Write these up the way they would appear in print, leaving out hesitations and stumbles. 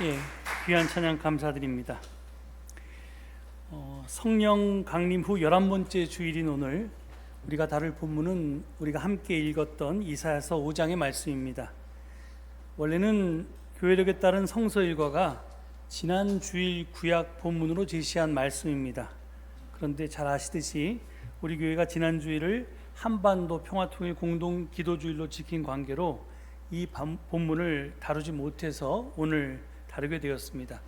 예, 귀한 찬양 감사드립니다. 성령 강림 후 11번째 주일인 오늘 우리가 다룰 본문은 우리가 함께 읽었던 이사야서 5장의 말씀입니다. 원래는 교회력에 따른 성서 일과가 지난 주일 구약 본문으로 제시한 말씀입니다. 그런데 잘 아시듯이 우리 교회가 지난 주일을 한반도 평화통일 공동 기도주일로 지킨 관계로 이 본문을 다루지 못해서 오늘 다루게 되었습니다.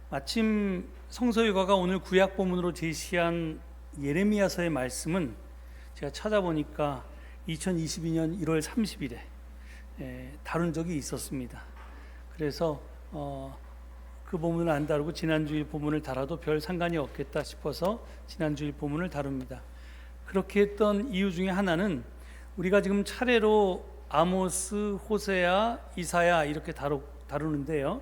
마침 성서일과가 오늘 구약 본문으로 제시한 예레미야서의 말씀은 제가 찾아보니까 2022년 1월 30일에 다룬 적이 있었습니다. 그래서 그 본문을 안 다루고 지난주일 본문을 다뤄도 별 상관이 없겠다 싶어서 지난주일 본문을 다룹니다. 그렇게 했던 이유 중에 하나는 우리가 지금 차례로 아모스, 호세아, 이사야 이렇게 다루는데요.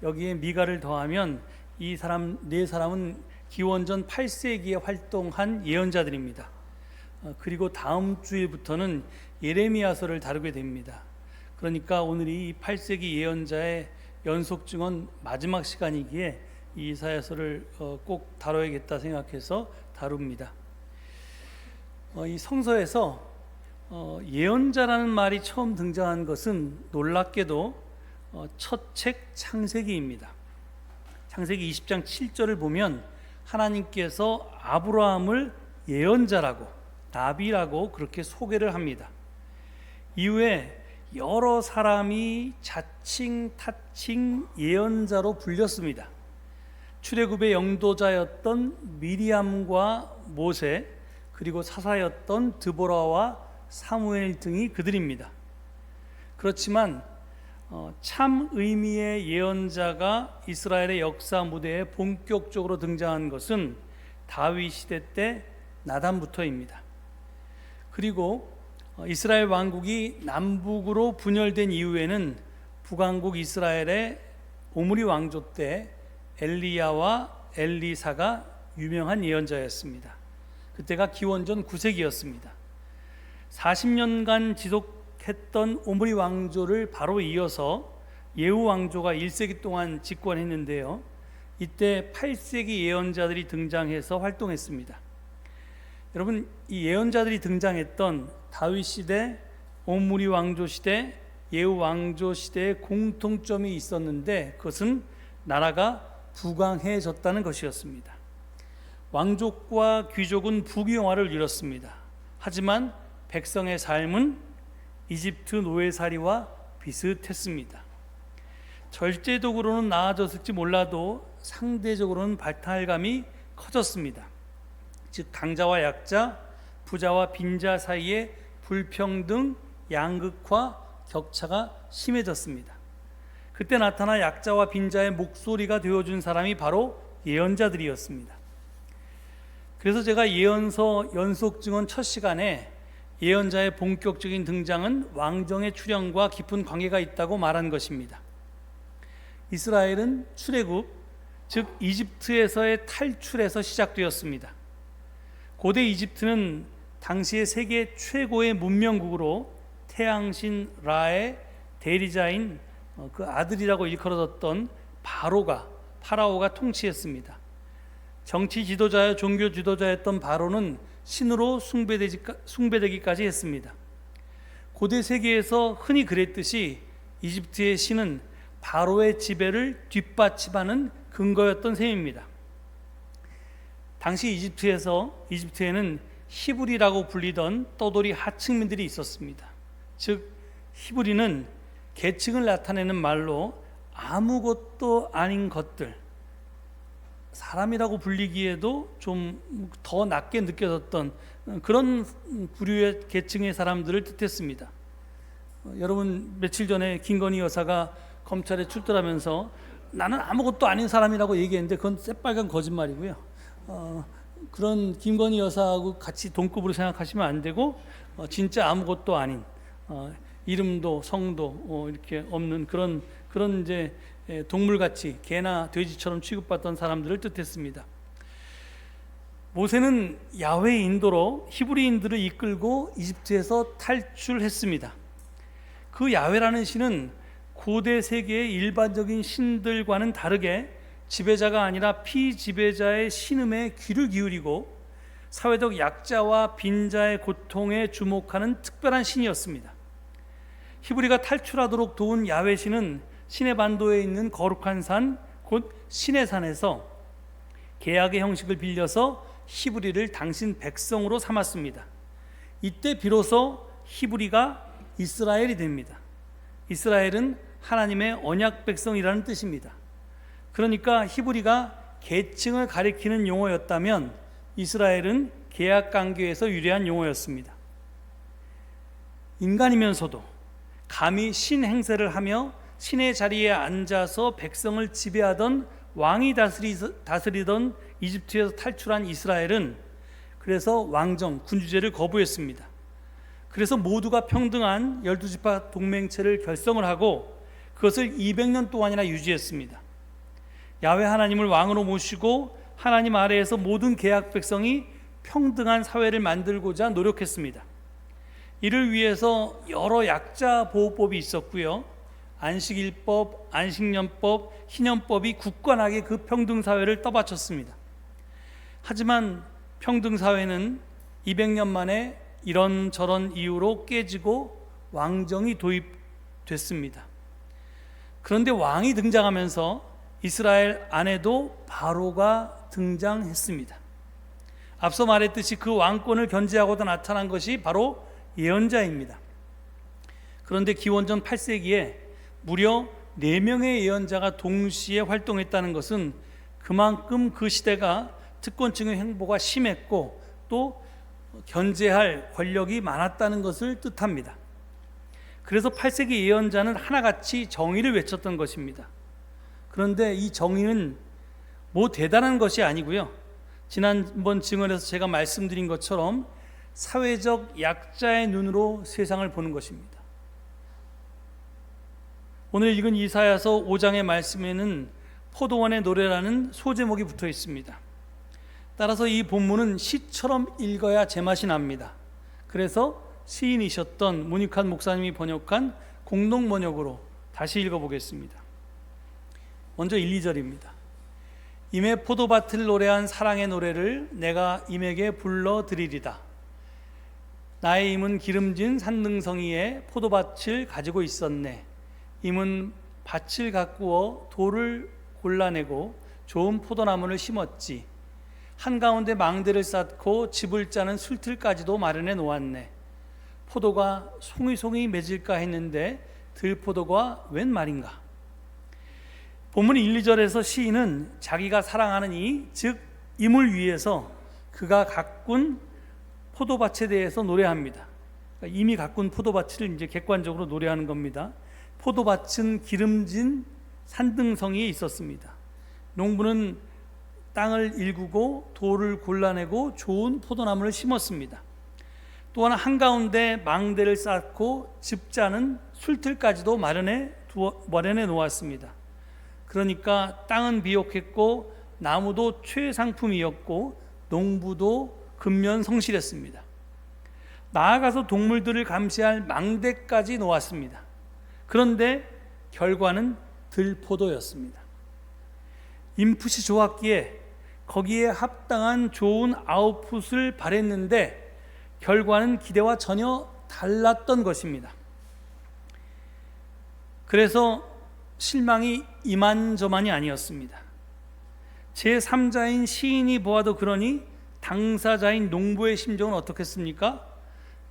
여기에 미가를 더하면 이 사람 네 사람은 기원전 8세기에 활동한 예언자들입니다. 그리고 다음 주일부터는 예레미야서를 다루게 됩니다. 그러니까 오늘이 이 8세기 예언자의 연속 증언 마지막 시간이기에 이 이사야서를 꼭 다뤄야겠다 생각해서 다룹니다. 이 성서에서 예언자라는 말이 처음 등장한 것은 놀랍게도 첫 책 창세기입니다. 창세기 20장 7절을 보면 하나님께서 아브라함을 예언자라고 나비라고 그렇게 소개를 합니다. 이후에 여러 사람이 자칭 타칭 예언자로 불렸습니다. 출애굽의 영도자였던 미리암과 모세, 그리고 사사였던 드보라와 사무엘 등이 그들입니다. 그렇지만 참 의미의 예언자가 이스라엘의 역사 무대에 본격적으로 등장한 것은 다윗 시대 때 나단부터입니다. 그리고 이스라엘 왕국이 남북으로 분열된 이후에는 북왕국 이스라엘의 오므리 왕조 때 엘리야와 엘리사가 유명한 예언자였습니다. 그때가 기원전 9세기였습니다. 40년간 지속했던 오므리 왕조를 바로 이어서 예후 왕조가 1세기 동안 집권했는데요. 이때 8세기 예언자들이 등장해서 활동했습니다. 여러분, 이 예언자들이 등장했던 다윗 시대, 오므리 왕조 시대, 예후 왕조 시대에 공통점이 있었는데 그것은 나라가 부강해졌다는 것이었습니다. 왕족과 귀족은 부귀영화를 이뤘습니다. 하지만 백성의 삶은 이집트 노예살이와 비슷했습니다. 절제적으로는 나아졌을지 몰라도 상대적으로는 발탈감이 커졌습니다. 즉 강자와 약자, 부자와 빈자 사이의 불평등, 양극화, 격차가 심해졌습니다. 그때 나타나 약자와 빈자의 목소리가 되어준 사람이 바로 예언자들이었습니다. 그래서 제가 예언서 연속 증언 첫 시간에 예언자의 본격적인 등장은 왕정의 출현과 깊은 관계가 있다고 말한 것입니다. 이스라엘은 출애굽, 즉 이집트에서의 탈출에서 시작되었습니다. 고대 이집트는 당시의 세계 최고의 문명국으로 태양신 라의 대리자인 그 아들이라고 일컬어졌던 파라오가 통치했습니다. 정치 지도자여 종교 지도자였던 바로는 신으로 숭배되기까지 했습니다. 고대 세계에서 흔히 그랬듯이 이집트의 신은 바로의 지배를 뒷받침하는 근거였던 셈입니다. 당시 이집트에는 히브리라고 불리던 떠돌이 하층민들이 있었습니다. 즉 히브리는 계층을 나타내는 말로 아무것도 아닌 것들, 사람이라고 불리기에도 좀 더 낮게 느껴졌던 그런 부류의 계층의 사람들을 뜻했습니다. 여러분 며칠 전에 김건희 여사가 검찰에 출두하면서 나는 아무것도 아닌 사람이라고 얘기했는데 그건 새빨간 거짓말이고요. 그런 김건희 여사하고 같이 동급으로 생각하시면 안 되고 진짜 아무것도 아닌 이름도 성도 이렇게 없는 그런 이제 동물같이 개나 돼지처럼 취급받던 사람들을 뜻했습니다. 모세는 야훼의 인도로 히브리인들을 이끌고 이집트에서 탈출했습니다. 그 야훼라는 신은 고대 세계의 일반적인 신들과는 다르게 지배자가 아니라 피지배자의 신음에 귀를 기울이고 사회적 약자와 빈자의 고통에 주목하는 특별한 신이었습니다. 히브리가 탈출하도록 도운 야훼 신은 시내 반도에 있는 거룩한 산, 곧 시내산에서 계약의 형식을 빌려서 히브리를 당신 백성으로 삼았습니다. 이때 비로소 히브리가 이스라엘이 됩니다. 이스라엘은 하나님의 언약 백성이라는 뜻입니다. 그러니까 히브리가 계층을 가리키는 용어였다면 이스라엘은 계약 관계에서 유래한 용어였습니다. 인간이면서도 감히 신 행세를 하며 신의 자리에 앉아서 백성을 지배하던 왕이 다스리던 이집트에서 탈출한 이스라엘은 그래서 왕정, 군주제를 거부했습니다. 그래서 모두가 평등한 12지파 동맹체를 결성을 하고 그것을 200년 동안이나 유지했습니다. 야훼 하나님을 왕으로 모시고 하나님 아래에서 모든 계약 백성이 평등한 사회를 만들고자 노력했습니다. 이를 위해서 여러 약자 보호법이 있었고요. 안식일법, 안식년법, 희년법이 굳건하게 그 평등사회를 떠받쳤습니다. 하지만 평등사회는 200년 만에 이런저런 이유로 깨지고 왕정이 도입됐습니다. 그런데 왕이 등장하면서 이스라엘 안에도 바로가 등장했습니다. 앞서 말했듯이 그 왕권을 견제하고도 나타난 것이 바로 예언자입니다. 그런데 기원전 8세기에 무려 4명의 예언자가 동시에 활동했다는 것은 그만큼 그 시대가 특권층의 횡보가 심했고 또 견제할 권력이 많았다는 것을 뜻합니다. 그래서 8세기 예언자는 하나같이 정의를 외쳤던 것입니다. 그런데 이 정의는 뭐 대단한 것이 아니고요. 지난번 증언에서 제가 말씀드린 것처럼 사회적 약자의 눈으로 세상을 보는 것입니다. 오늘 읽은 이사야서 5장의 말씀에는 포도원의 노래라는 소제목이 붙어 있습니다. 따라서 이 본문은 시처럼 읽어야 제맛이 납니다. 그래서 시인이셨던 문익환 목사님이 번역한 공동 번역으로 다시 읽어보겠습니다. 먼저 1, 2절입니다. 임의 포도밭을 노래한 사랑의 노래를 내가 임에게 불러드리리다. 나의 임은 기름진 산등성이에 포도밭을 가지고 있었네. 임은 밭을 가꾸어 돌을 골라내고 좋은 포도나무를 심었지. 한가운데 망대를 쌓고 집을 짜는 술틀까지도 마련해 놓았네. 포도가 송이송이 맺을까 했는데 들포도가 웬 말인가. 본문 1, 2절에서 시인은 자기가 사랑하는 이, 즉 임을 위해서 그가 가꾼 포도밭에 대해서 노래합니다. 그러니까 임이 가꾼 포도밭을 이제 객관적으로 노래하는 겁니다. 포도밭은 기름진 산등성이에 있었습니다. 농부는 땅을 일구고 돌을 골라내고 좋은 포도나무를 심었습니다. 또한 한가운데 망대를 쌓고 즙자는 술틀까지도 마련해 놓았습니다. 그러니까 땅은 비옥했고 나무도 최상품이었고 농부도 근면성실했습니다. 나아가서 동물들을 감시할 망대까지 놓았습니다. 그런데 결과는 들포도였습니다. 인풋이 좋았기에 거기에 합당한 좋은 아웃풋을 바랬는데 결과는 기대와 전혀 달랐던 것입니다. 그래서 실망이 이만저만이 아니었습니다. 제3자인 시인이 보아도 그러니 당사자인 농부의 심정은 어떻겠습니까?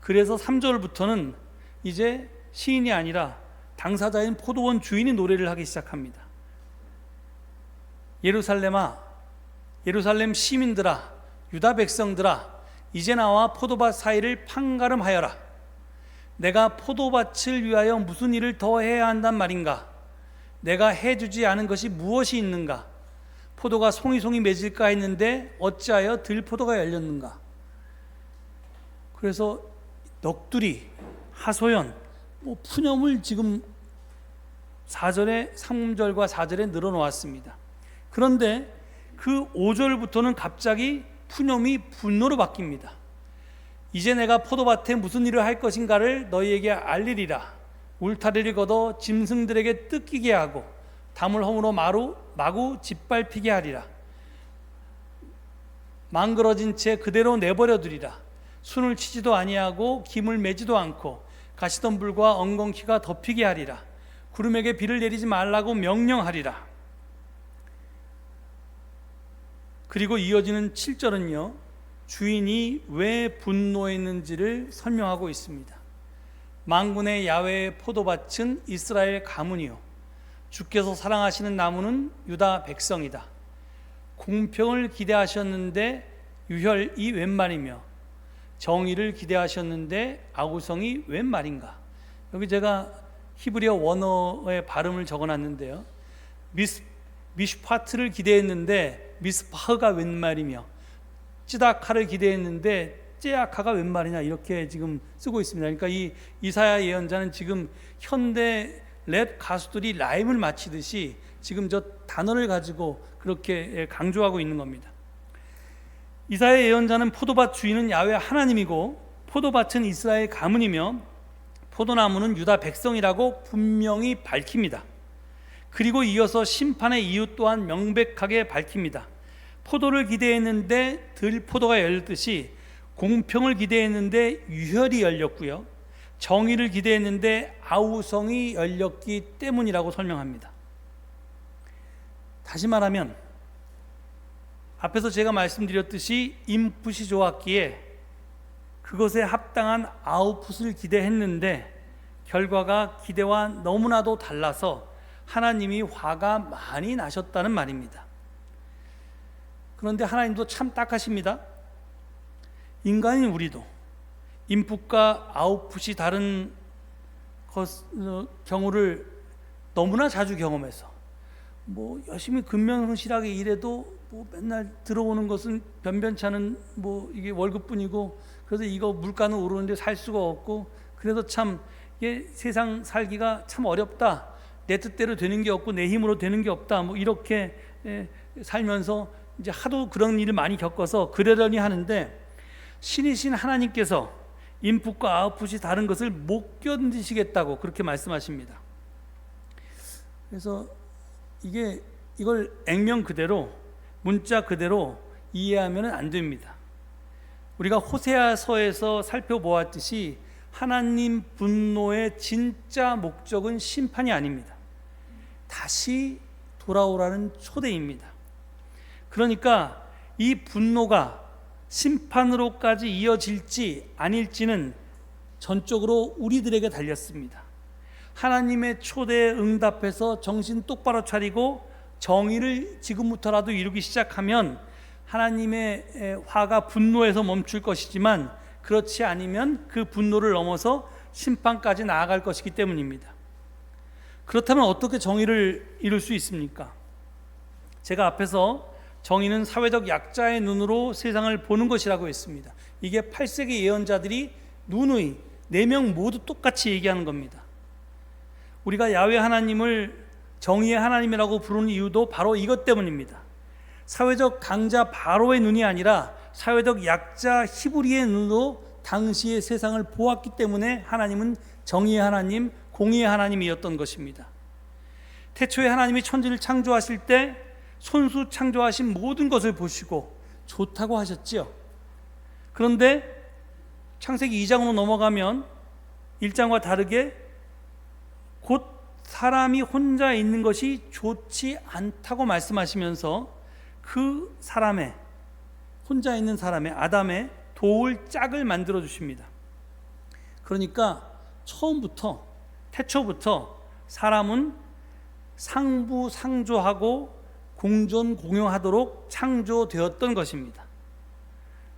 그래서 3절부터는 이제 시인이 아니라 당사자인 포도원 주인이 노래를 하기 시작합니다. 예루살렘아, 예루살렘 시민들아, 유다 백성들아, 이제 나와 포도밭 사이를 판가름하여라. 내가 포도밭을 위하여 무슨 일을 더 해야 한단 말인가? 내가 해주지 않은 것이 무엇이 있는가? 포도가 송이송이 맺을까 했는데 어찌하여 들포도가 열렸는가? 그래서 넋두리, 하소연, 푸념을 지금 3절과 4절에 늘어놓았습니다. 그런데 그 5절부터는 갑자기 푸념이 분노로 바뀝니다. 이제 내가 포도밭에 무슨 일을 할 것인가를 너희에게 알리리라. 울타리를 걷어 짐승들에게 뜯기게 하고 담을 허물어 마구 짓밟히게 하리라. 망그러진 채 그대로 내버려 두리라. 순을 치지도 아니하고 김을 매지도 않고 가시덤불과 엉겅퀴가 덮이게 하리라. 구름에게 비를 내리지 말라고 명령하리라. 그리고 이어지는 7절은요, 주인이 왜 분노했는지를 설명하고 있습니다. 만군의 야훼의 포도밭은 이스라엘 가문이요, 주께서 사랑하시는 나무는 유다 백성이다. 공평을 기대하셨는데 유혈이 웬 말이며 정의를 기대하셨는데 아우성이 웬 말인가. 여기 제가 히브리어 원어의 발음을 적어놨는데요, 미슈파트를 기대했는데 미스파흐가 웬 말이며 찌다카를 기대했는데 째아카가 웬 말이냐, 이렇게 지금 쓰고 있습니다. 그러니까 이 이사야 예언자는 지금 현대 랩 가수들이 라임을 맞히듯이 지금 저 단어를 가지고 그렇게 강조하고 있는 겁니다. 이사야 예언자는 포도밭 주인은 야훼 하나님이고 포도밭은 이스라엘 가문이며 포도나무는 유다 백성이라고 분명히 밝힙니다. 그리고 이어서 심판의 이유 또한 명백하게 밝힙니다. 포도를 기대했는데 들포도가 열렸듯이 공평을 기대했는데 유혈이 열렸고요, 정의를 기대했는데 아우성이 열렸기 때문이라고 설명합니다. 다시 말하면 앞에서 제가 말씀드렸듯이 인풋이 좋았기에 그것에 합당한 아웃풋을 기대했는데 결과가 기대와 너무나도 달라서 하나님이 화가 많이 나셨다는 말입니다. 그런데 하나님도 참 딱하십니다. 인간인 우리도 인풋과 아웃풋이 다른 경우를 너무나 자주 경험해서 열심히 근면흥실하게 일해도 맨날 들어오는 것은 변변치 않은 이게 월급뿐이고, 그래서 이거 물가는 오르는데 살 수가 없고, 그래서 참 이게 세상 살기가 참 어렵다, 내 뜻대로 되는 게 없고 내 힘으로 되는 게 없다, 이렇게 살면서 이제 하도 그런 일을 많이 겪어서 그러려니 하는데, 신이신 하나님께서 인풋과 아웃풋이 다른 것을 못 견디시겠다고 그렇게 말씀하십니다. 그래서 이걸 액면 그대로, 문자 그대로 이해하면 안 됩니다. 우리가 호세아서에서 살펴보았듯이 하나님 분노의 진짜 목적은 심판이 아닙니다. 다시 돌아오라는 초대입니다. 그러니까 이 분노가 심판으로까지 이어질지 아닐지는 전적으로 우리들에게 달렸습니다. 하나님의 초대에 응답해서 정신 똑바로 차리고 정의를 지금부터라도 이루기 시작하면 하나님의 화가 분노에서 멈출 것이지만, 그렇지 않으면 그 분노를 넘어서 심판까지 나아갈 것이기 때문입니다. 그렇다면 어떻게 정의를 이룰 수 있습니까? 제가 앞에서 정의는 사회적 약자의 눈으로 세상을 보는 것이라고 했습니다. 이게 8세기 예언자들이 누누이 4명 모두 똑같이 얘기하는 겁니다. 우리가 야훼 하나님을 정의의 하나님이라고 부르는 이유도 바로 이것 때문입니다. 사회적 강자 바로의 눈이 아니라 사회적 약자 히브리의 눈으로 당시의 세상을 보았기 때문에 하나님은 정의의 하나님, 공의의 하나님이었던 것입니다. 태초에 하나님이 천지를 창조하실 때 손수 창조하신 모든 것을 보시고 좋다고 하셨지요. 그런데 창세기 2장으로 넘어가면 1장과 다르게 곧 사람이 혼자 있는 것이 좋지 않다고 말씀하시면서 그 사람의, 혼자 있는 사람의, 아담의 도울 짝을 만들어 주십니다. 그러니까 처음부터, 태초부터 사람은 상부상조하고 공존공용하도록 창조되었던 것입니다.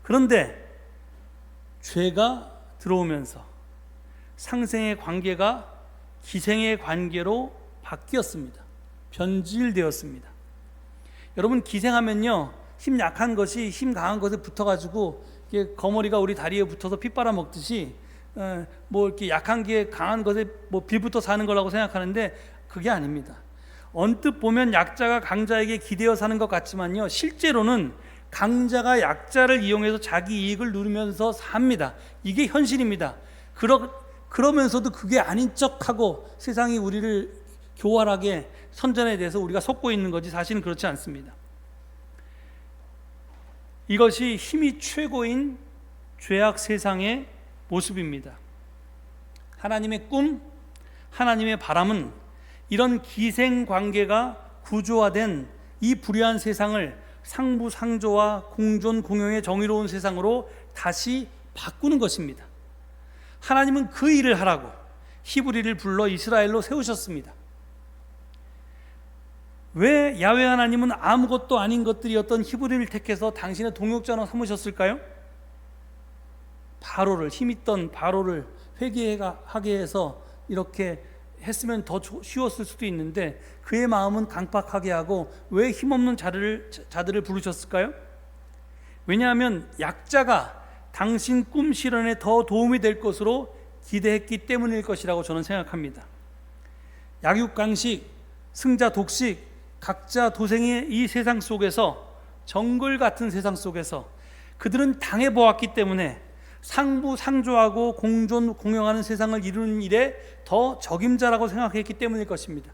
그런데 죄가 들어오면서 상생의 관계가 기생의 관계로 바뀌었습니다. 변질되었습니다. 여러분, 기생하면요, 힘 약한 것이 힘 강한 것에 붙어가지고 거머리가 우리 다리에 붙어서 피 빨아먹듯이 이렇게 약한 게 강한 것에 빌붙어 사는 거라고 생각하는데 그게 아닙니다. 언뜻 보면 약자가 강자에게 기대어 사는 것 같지만요, 실제로는 강자가 약자를 이용해서 자기 이익을 누리면서 삽니다. 이게 현실입니다. 그러면서도 그게 아닌 척하고 세상이 우리를 교활하게 선전에 대해서 우리가 속고 있는 거지 사실은 그렇지 않습니다. 이것이 힘이 최고인 죄악 세상의 모습입니다. 하나님의 꿈, 하나님의 바람은 이런 기생관계가 구조화된 이 불의한 세상을 상부상조와 공존공영의 정의로운 세상으로 다시 바꾸는 것입니다. 하나님은 그 일을 하라고 히브리를 불러 이스라엘로 세우셨습니다. 왜 야훼 하나님은 아무것도 아닌 것들이었던 히브리를 택해서 당신의 동역자로 삼으셨을까요? 바로를, 힘있던 바로를 회개하게 해서 이렇게 했으면 더 쉬웠을 수도 있는데 그의 마음은 강팍하게 하고 왜 힘없는 자들을 부르셨을까요? 왜냐하면 약자가 당신 꿈 실현에 더 도움이 될 것으로 기대했기 때문일 것이라고 저는 생각합니다. 약육강식, 승자 독식, 각자 도생의 이 세상 속에서, 정글 같은 세상 속에서 그들은 당해보았기 때문에 상부상조하고 공존 공영하는 세상을 이루는 일에 더 적임자라고 생각했기 때문일 것입니다.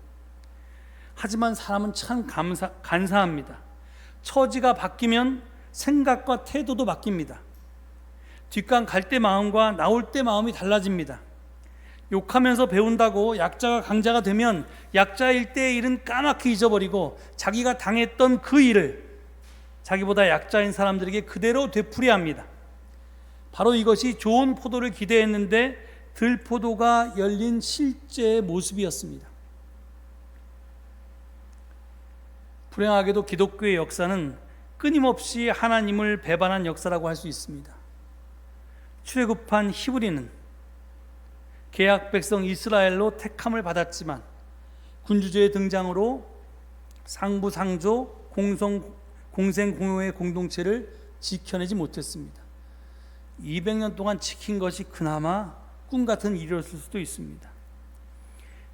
하지만 사람은 참 간사합니다. 처지가 바뀌면 생각과 태도도 바뀝니다. 뒷강 갈 때 마음과 나올 때 마음이 달라집니다. 욕하면서 배운다고 약자가 강자가 되면 약자일 때의 일은 까맣게 잊어버리고 자기가 당했던 그 일을 자기보다 약자인 사람들에게 그대로 되풀이합니다. 바로 이것이 좋은 포도를 기대했는데 들포도가 열린 실제의 모습이었습니다. 불행하게도 기독교의 역사는 끊임없이 하나님을 배반한 역사라고 할 수 있습니다. 출애굽한 히브리는 계약 백성 이스라엘로 택함을 받았지만 군주제의 등장으로 상부상조 공생공효의 공동체를 지켜내지 못했습니다. 200년 동안 지킨 것이 그나마 꿈같은 일이었을 수도 있습니다.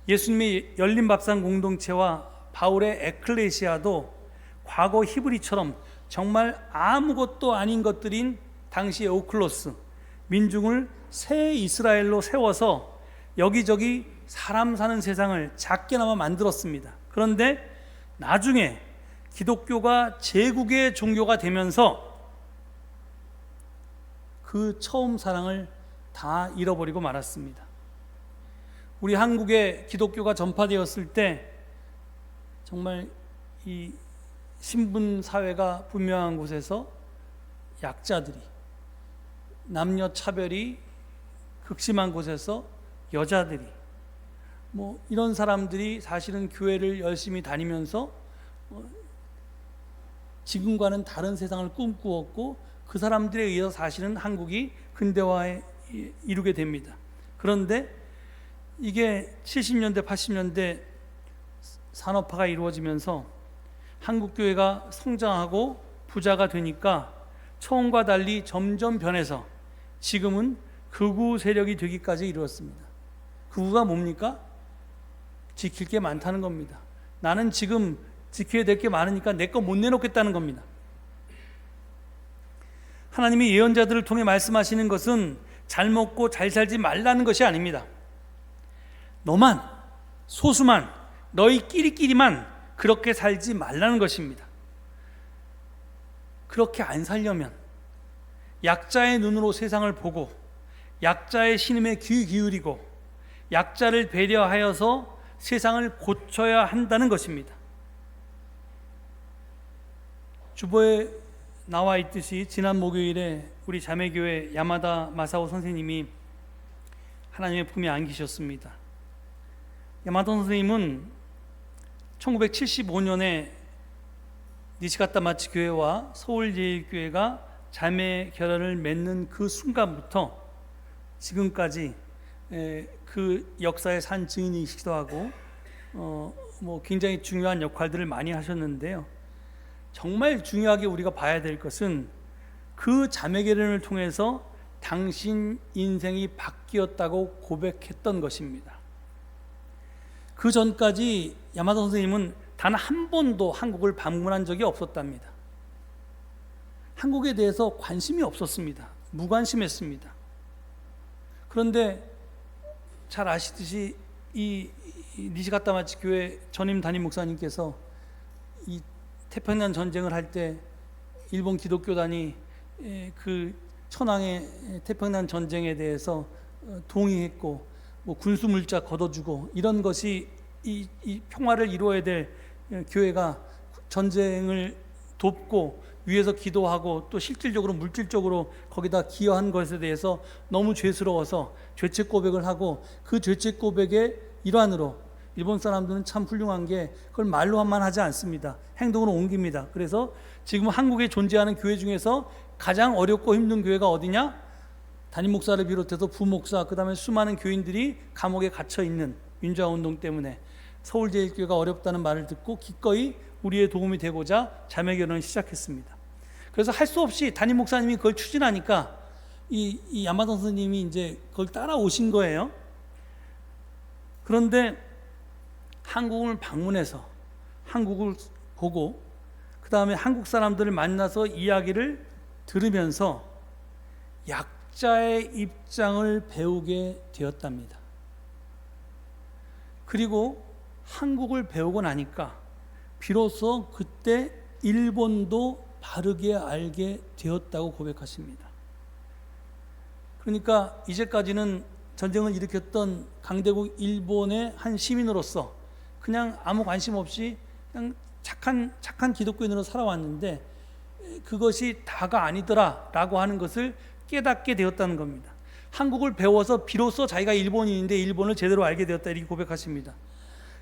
예수님의 열린 밥상 공동체와 바울의 에클레시아도 과거 히브리처럼 정말 아무것도 아닌 것들인 당시의 오클로스, 민중을 새 이스라엘로 세워서 여기저기 사람 사는 세상을 작게나마 만들었습니다. 그런데 나중에 기독교가 제국의 종교가 되면서 그 처음 사랑을 다 잃어버리고 말았습니다. 우리 한국에 기독교가 전파되었을 때 정말 이 신분 사회가 분명한 곳에서 약자들이, 남녀 차별이 극심한 곳에서 여자들이, 이런 사람들이 사실은 교회를 열심히 다니면서 지금과는 다른 세상을 꿈꾸었고 그 사람들에 의해서 사실은 한국이 근대화에 이루게 됩니다. 그런데 이게 70년대 80년대 산업화가 이루어지면서 한국교회가 성장하고 부자가 되니까 처음과 달리 점점 변해서 지금은 극우 세력이 되기까지 이루었습니다. 극우가 뭡니까? 지킬 게 많다는 겁니다. 나는 지금 지켜야 될 게 많으니까 내 거 못 내놓겠다는 겁니다. 하나님이 예언자들을 통해 말씀하시는 것은 잘 먹고 잘 살지 말라는 것이 아닙니다. 너만, 소수만, 너희끼리끼리만 그렇게 살지 말라는 것입니다. 그렇게 안 살려면 약자의 눈으로 세상을 보고 약자의 신음에 귀 기울이고 약자를 배려하여서 세상을 고쳐야 한다는 것입니다. 주보에 나와 있듯이 지난 목요일에 우리 자매교회 야마다 마사오 선생님이 하나님의 품에 안기셨습니다. 야마다 선생님은 1975년에 니시가타 마치 교회와 서울제일교회가 자매 결연을 맺는 그 순간부터 지금까지 그 역사의 산 증인이시기도 하고 굉장히 중요한 역할들을 많이 하셨는데요. 정말 중요하게 우리가 봐야 될 것은 그 자매 결연을 통해서 당신 인생이 바뀌었다고 고백했던 것입니다. 그 전까지 야마다 선생님은 단 한 번도 한국을 방문한 적이 없었답니다. 한국에 대해서 관심이 없었습니다. 무관심했습니다. 그런데 잘 아시듯이 이 니시가타마치 교회 전임 담임 목사님께서 이 태평양 전쟁을 할 때 일본 기독교단이 그 천황의 태평양 전쟁에 대해서 동의했고 뭐 군수 물자 걷어주고 이런 것이 이 평화를 이루어야 될 교회가 전쟁을 돕고 위에서 기도하고 또 실질적으로 물질적으로 거기다 기여한 것에 대해서 너무 죄스러워서 죄책 고백을 하고 그 죄책 고백의 일환으로 일본 사람들은 참 훌륭한 게 그걸 말로만 하지 않습니다. 행동으로 옮깁니다. 그래서 지금 한국에 존재하는 교회 중에서 가장 어렵고 힘든 교회가 어디냐? 담임 목사를 비롯해서 부목사 그다음에 수많은 교인들이 감옥에 갇혀 있는 민주화 운동 때문에 서울제일교회가 어렵다는 말을 듣고 기꺼이 우리의 도움이 되고자 자매결혼을 시작했습니다. 그래서 할 수 없이 담임 목사님이 그걸 추진하니까 이 야마다 선생님이 이제 그걸 따라오신 거예요. 그런데 한국을 방문해서 한국을 보고 그 다음에 한국 사람들을 만나서 이야기를 들으면서 약자의 입장을 배우게 되었답니다. 그리고 한국을 배우고 나니까 비로소 그때 일본도 바르게 알게 되었다고 고백하십니다. 그러니까 이제까지는 전쟁을 일으켰던 강대국 일본의 한 시민으로서 그냥 아무 관심 없이 그냥 착한 기독교인으로 살아왔는데 그것이 다가 아니더라라고 하는 것을 깨닫게 되었다는 겁니다. 한국을 배워서 비로소 자기가 일본인인데 일본을 제대로 알게 되었다 이렇게 고백하십니다.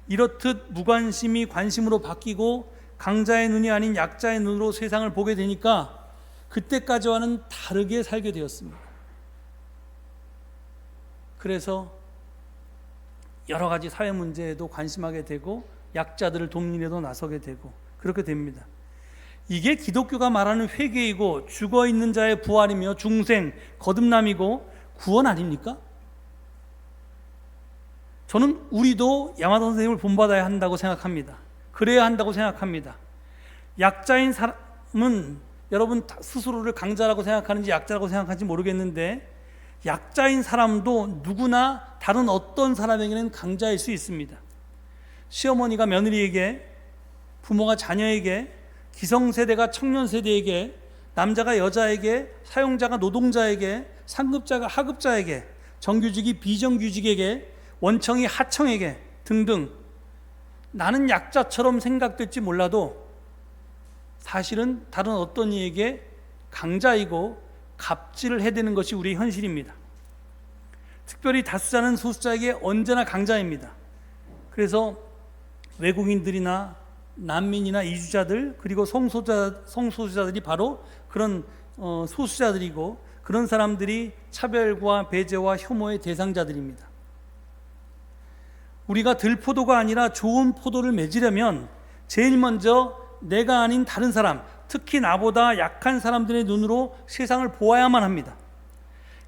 이렇듯 무관심이 관심으로 바뀌고 강자의 눈이 아닌 약자의 눈으로 세상을 보게 되니까 그때까지와는 다르게 살게 되었습니다. 그래서 여러 가지 사회 문제에도 관심하게 되고 약자들을 돕는 일에도 나서게 되고 그렇게 됩니다. 이게 기독교가 말하는 회개이고 죽어있는 자의 부활이며 중생, 거듭남이고 구원 아닙니까? 저는 우리도 야마다 선생님을 본받아야 한다고 생각합니다. 그래야 한다고 생각합니다. 약자인 사람은 여러분 스스로를 강자라고 생각하는지 약자라고 생각하는지 모르겠는데 약자인 사람도 누구나 다른 어떤 사람에게는 강자일 수 있습니다. 시어머니가 며느리에게, 부모가 자녀에게, 기성세대가 청년세대에게, 남자가 여자에게, 사용자가 노동자에게, 상급자가 하급자에게, 정규직이 비정규직에게, 원청이 하청에게 등등 나는 약자처럼 생각될지 몰라도 사실은 다른 어떤 이에게 강자이고 갑질을 해대는 것이 우리의 현실입니다. 특별히 다수자는 소수자에게 언제나 강자입니다. 그래서 외국인들이나 난민이나 이주자들 그리고 성소수자들이 바로 그런 소수자들이고 그런 사람들이 차별과 배제와 혐오의 대상자들입니다. 우리가 들포도가 아니라 좋은 포도를 맺으려면 제일 먼저 내가 아닌 다른 사람, 특히 나보다 약한 사람들의 눈으로 세상을 보아야만 합니다.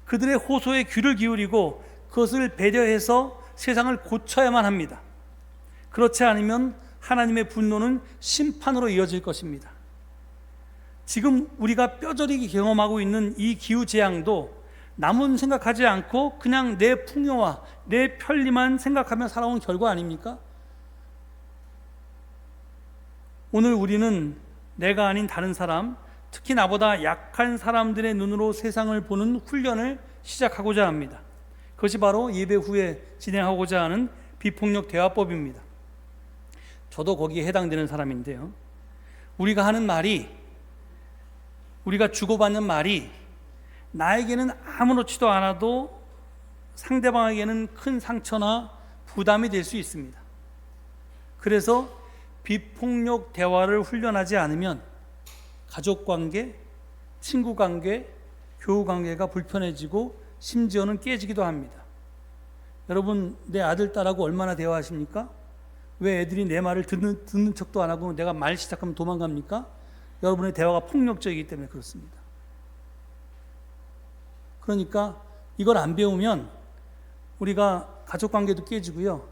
그들의 호소에 귀를 기울이고 그것을 배려해서 세상을 고쳐야만 합니다. 그렇지 않으면 하나님의 분노는 심판으로 이어질 것입니다. 지금 우리가 뼈저리게 경험하고 있는 이 기후재앙도 남은 생각하지 않고 그냥 내 풍요와 내 편리만 생각하며 살아온 결과 아닙니까? 오늘 우리는 내가 아닌 다른 사람, 특히 나보다 약한 사람들의 눈으로 세상을 보는 훈련을 시작하고자 합니다. 그것이 바로 예배 후에 진행하고자 하는 비폭력 대화법입니다. 저도 거기에 해당되는 사람인데요. 우리가 하는 말이, 우리가 주고받는 말이 나에게는 아무렇지도 않아도 상대방에게는 큰 상처나 부담이 될 수 있습니다. 그래서 비폭력 대화를 훈련하지 않으면 가족관계, 친구관계, 교우관계가 불편해지고 심지어는 깨지기도 합니다. 여러분, 내 아들, 딸하고 얼마나 대화하십니까? 왜 애들이 내 말을 듣는 척도 안 하고 내가 말 시작하면 도망갑니까? 여러분의 대화가 폭력적이기 때문에 그렇습니다. 그러니까 이걸 안 배우면 우리가 가족관계도 깨지고요,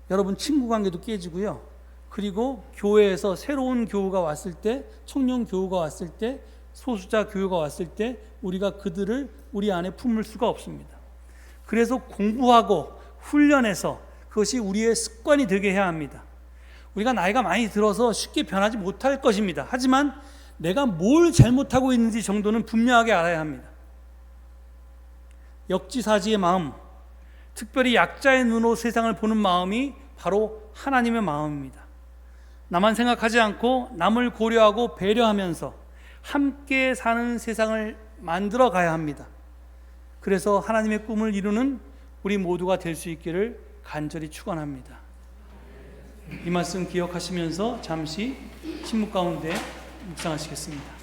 여러분 친구관계도 깨지고요, 그리고 교회에서 새로운 교우가 왔을 때, 청년 교우가 왔을 때, 소수자 교우가 왔을 때 우리가 그들을 우리 안에 품을 수가 없습니다. 그래서 공부하고 훈련해서 그것이 우리의 습관이 되게 해야 합니다. 우리가 나이가 많이 들어서 쉽게 변하지 못할 것입니다. 하지만 내가 뭘 잘못하고 있는지 정도는 분명하게 알아야 합니다. 역지사지의 마음, 특별히 약자의 눈으로 세상을 보는 마음이 바로 하나님의 마음입니다. 나만 생각하지 않고 남을 고려하고 배려하면서 함께 사는 세상을 만들어 가야 합니다. 그래서 하나님의 꿈을 이루는 우리 모두가 될 수 있기를 간절히 축원합니다. 이 말씀 기억하시면서 잠시 침묵 가운데 묵상하시겠습니다.